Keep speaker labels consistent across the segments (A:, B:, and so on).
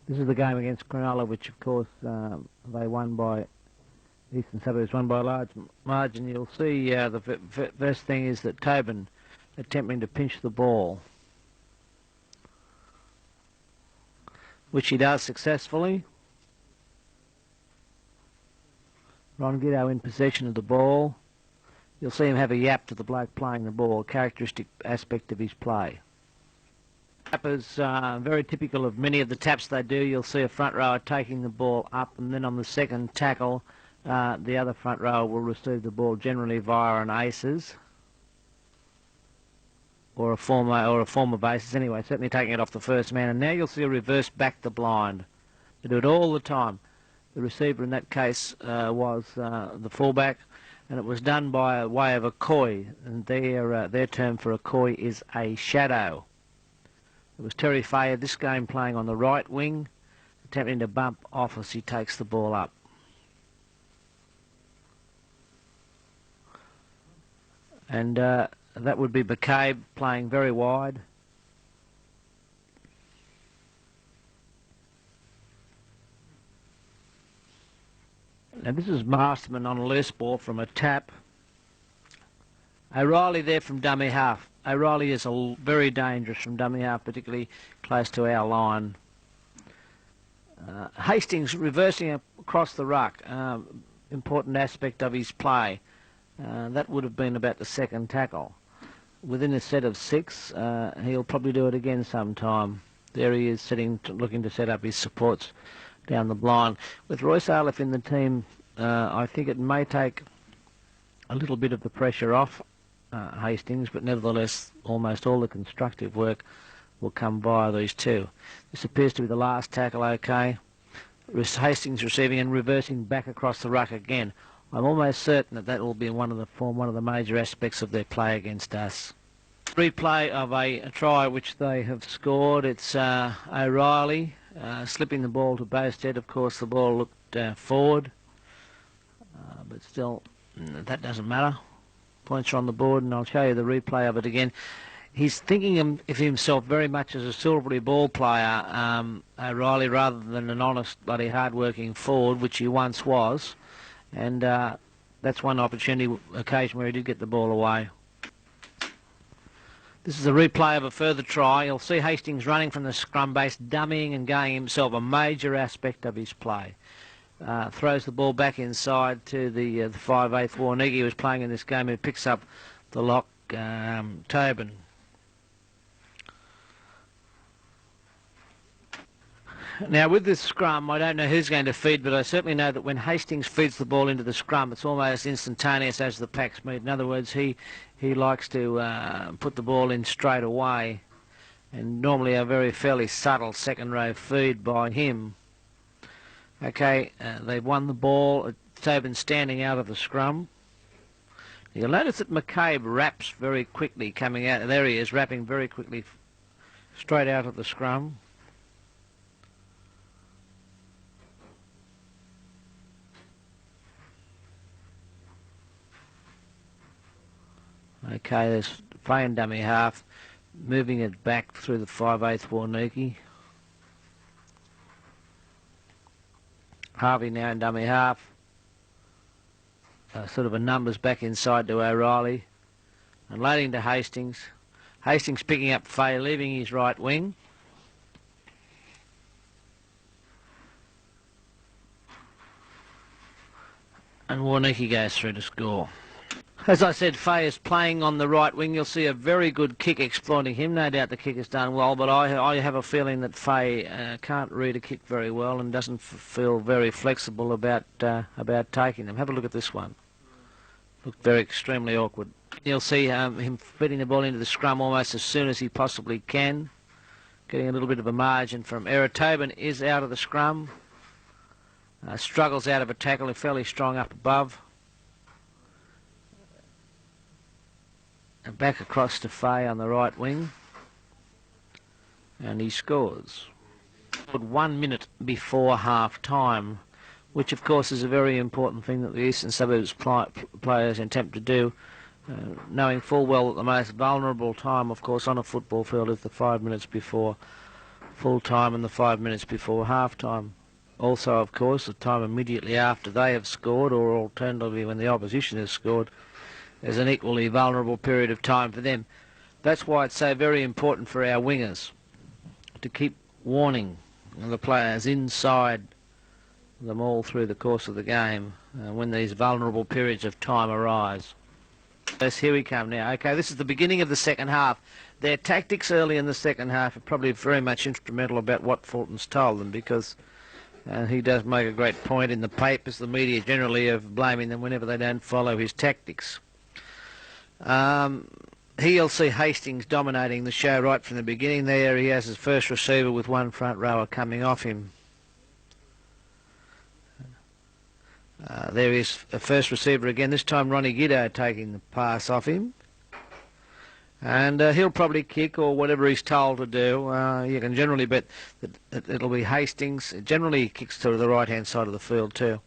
A: This is the game against Cronulla, which of course they won by, Eastern Suburbs won by a large margin. You'll see the first thing is that Tobin attempting to pinch the ball, which he does successfully. Ron Giddo in possession of the ball. You'll see him have a yap to the bloke playing the ball, a characteristic aspect of his play. Tap is very typical of many of the taps they do. You'll see a front rower taking the ball up, and then on the second tackle the other front rower will receive the ball generally via an aces or a former basis anyway, certainly taking it off the first man. And now you'll see a reverse back the blind. They do it all the time. The receiver in that case was the fullback, and it was done by way of a koi, and their term for a koi is a shadow. It was Terry Fayard this game playing on the right wing, attempting to bump off as he takes the ball up. And that would be McCabe playing very wide. Now this is Masterman on a loose ball from a tap. O'Reilly there from dummy half. O'Reilly is very dangerous from dummy half, particularly close to our line. Hastings reversing across the ruck, important aspect of his play. That would have been about the second tackle. Within a set of 6, he'll probably do it again sometime. There he is looking to set up his supports down the blind. With Royce Aleph in the team, I think it may take a little bit of the pressure off Hastings, but nevertheless almost all the constructive work will come via these two. This appears to be the last tackle, okay. Hastings receiving and reversing back across the ruck again. I'm almost certain that will be one of the major aspects of their play against us. Replay of a try which they have scored. It's O'Reilly slipping the ball to Bowstead. Of course, the ball looked forward, but still, that doesn't matter. Points are on the board, and I'll show you the replay of it again. He's thinking of himself very much as a silvery ball player, O'Reilly, rather than an honest, bloody, hard-working forward, which he once was. And that's one occasion where he did get the ball away. This is a replay of a further try. You'll see Hastings running from the scrum base, dummying and going himself, a major aspect of his play. Throws the ball back inside to the 5/8 Warnigi, who was playing in this game, who picks up the lock, Tobin. Now with this scrum, I don't know who's going to feed, but I certainly know that when Hastings feeds the ball into the scrum, it's almost instantaneous as the packs meet. In other words, he likes to put the ball in straight away, and normally a very fairly subtle second row feed by him. Okay, they've won the ball. Tobin standing out of the scrum. You'll notice that McCabe wraps very quickly coming out. There he is, wrapping very quickly straight out of the scrum. Okay, there's playing dummy half, moving it back through the 5/8 Warnigi. Harvey now in dummy half. Sort of a numbers back inside to O'Reilly. And loading to Hastings. Hastings picking up Fay, leaving his right wing. And Warnigi goes through to score. As I said, Fay is playing on the right wing. You'll see a very good kick exploiting him. No doubt the kick is done well, but I have a feeling that Fay can't read a kick very well and doesn't feel very flexible about taking them. Have a look at this one. Looked extremely awkward. You'll see him feeding the ball into the scrum almost as soon as he possibly can, getting a little bit of a margin from error. Tobin is out of the scrum. Struggles out of a tackle, fairly strong up above. And back across to Fay on the right wing. And he scores. 1 minute before half-time, which of course is a very important thing that the Eastern Suburbs players attempt to do, knowing full well that the most vulnerable time, of course, on a football field is the 5 minutes before full time and the 5 minutes before half time. Also, of course, the time immediately after they have scored, or alternatively when the opposition has scored, is an equally vulnerable period of time for them. That's why it's so very important for our wingers to keep warning the players inside them all through the course of the game when these vulnerable periods of time arise. Yes, here we come now. Okay, this is the beginning of the second half. Their tactics early in the second half are probably very much instrumental about what Fulton's told them, because he does make a great point in the papers, the media generally, of blaming them whenever they don't follow his tactics. He'll see Hastings dominating the show right from the beginning. There he has his first receiver with one front rower coming off him. There is a first receiver again, this time Ronnie Giddo taking the pass off him. And he'll probably kick, or whatever he's told to do. You can generally bet that it'll be Hastings. It generally kicks to the right-hand side of the field too.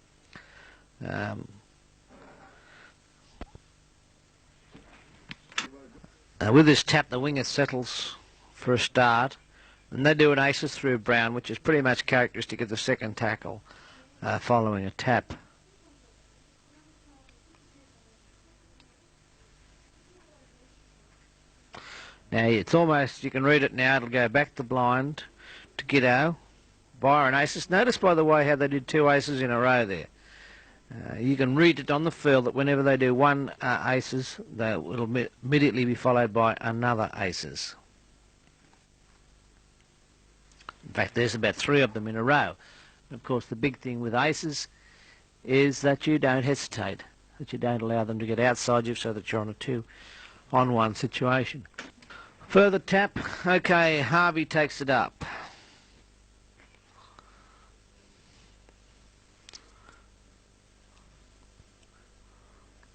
A: With this tap, the winger settles for a start, and they do an aces through Brown, which is pretty much characteristic of the second tackle following a tap. Now it's almost, you can read it now, it'll go back to blind to Giddo, Byron aces. Notice, by the way, how they did two aces in a row there. You can read it on the field that whenever they do one aces, it'll immediately be followed by another aces. In fact, there's about three of them in a row. And of course, the big thing with aces is that you don't hesitate, that you don't allow them to get outside you so that you're on a 2-on-1 situation. Further tap. Okay, Harvey takes it up.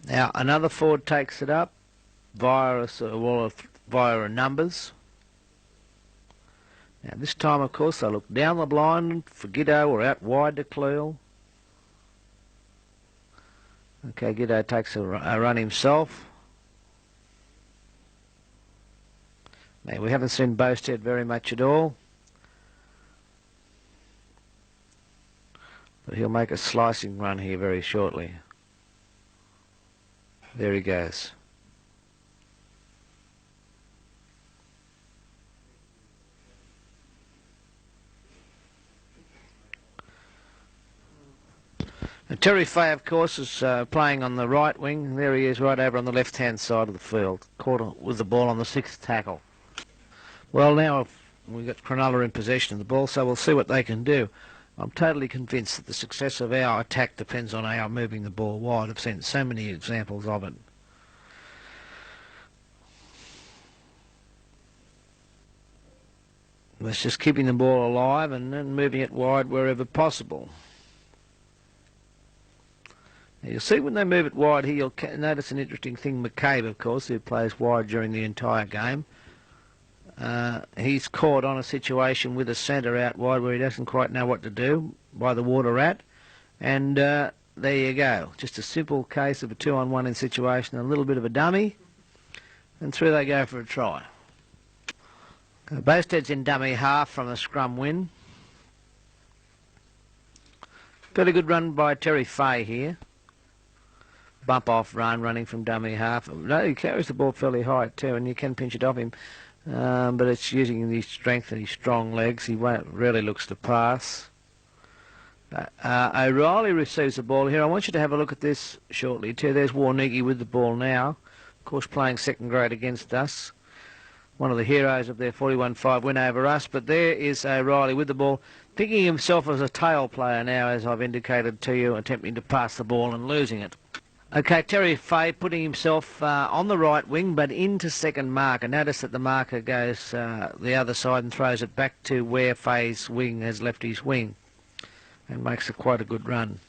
A: Now another forward takes it up via a numbers. Now this time, of course, they look down the blind for Giddo or out wide to Cleel. Okay, Giddo takes a run himself. Now, we haven't seen Bosted very much at all, but he'll make a slicing run here very shortly. There he goes. And Terry Fay, of course, is playing on the right wing. There he is, right over on the left-hand side of the field, caught with the ball on the sixth tackle. Well, now we've got Cronulla in possession of the ball, so we'll see what they can do. I'm totally convinced that the success of our attack depends on our moving the ball wide. I've seen so many examples of it. It's just keeping the ball alive and then moving it wide wherever possible. Now you'll see when they move it wide here, you'll notice an interesting thing. McCabe, of course, who plays wide during the entire game, he's caught on a situation with a centre out wide where he doesn't quite know what to do by the water rat, and there you go, just a simple case of a 2-on-1 in situation, a little bit of a dummy, and through they go for a try. Bosted's in dummy half from the scrum win. Got a good run by Terry Fay here. Bump off run, running from dummy half. No, he carries the ball fairly high too, and you can pinch it off him. But it's using his strength and his strong legs. He rarely looks to pass. O'Reilly receives the ball here. I want you to have a look at this shortly too. There's Warnegi with the ball now. Of course, playing second grade against us. One of the heroes of their 41-5 win over us. But there is O'Reilly with the ball, thinking himself as a tail player now, as I've indicated to you, attempting to pass the ball and losing it. Okay, Terry Fay putting himself on the right wing, but into second marker. Notice that the marker goes the other side and throws it back to where Fay's wing has left his wing, and makes it quite a good run.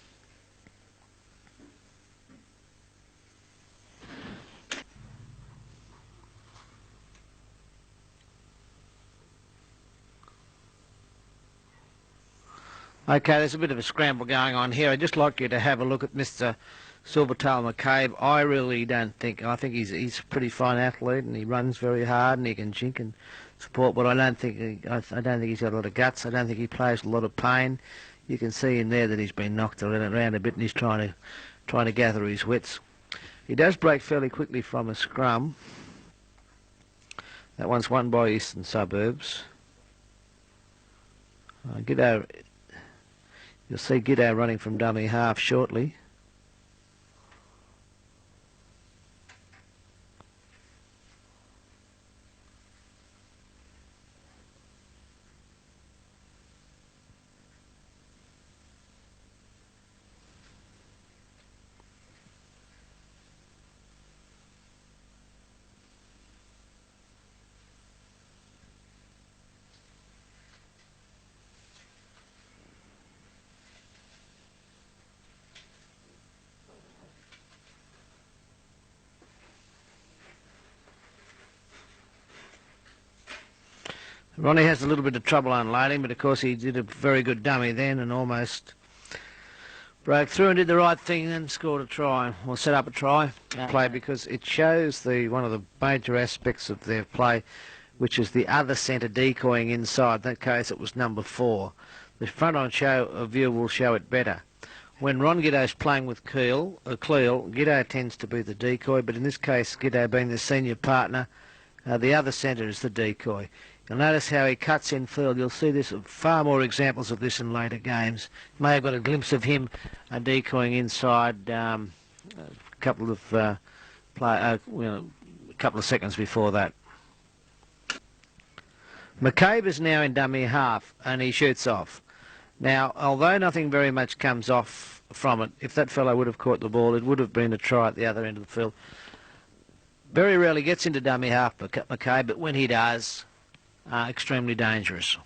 A: Okay, there's a bit of a scramble going on here. I'd just like you to have a look at Mr. Silvertail McCabe. I really don't think, I think he's a pretty fine athlete, and he runs very hard, and he can jink and support, but I don't think I don't think he's got a lot of guts. I don't think he plays a lot of pain. You can see in there that he's been knocked around a bit, and he's trying to gather his wits. He does break fairly quickly from a scrum. That one's won by Eastern Suburbs. Giddo, you'll see Giddo running from dummy half shortly. Ronnie has a little bit of trouble unloading, but of course he did a very good dummy then and almost broke through and did the right thing and scored a try, or set up a try play, because it shows one of the major aspects of their play, which is the other centre decoying inside. In that case it was number 4. The front on view will show it better. When Ron Giddo's playing with Cleel, Giddo tends to be the decoy, but in this case, Giddo being the senior partner, the other centre is the decoy. You'll notice how he cuts in field. You'll see this far more examples of this in later games. May have got a glimpse of him decoying inside a couple of seconds before that. McCabe is now in dummy half and he shoots off. Now, although nothing very much comes off from it, if that fellow would have caught the ball, it would have been a try at the other end of the field. Very rarely gets into dummy half, McCabe, but when he does, extremely dangerous.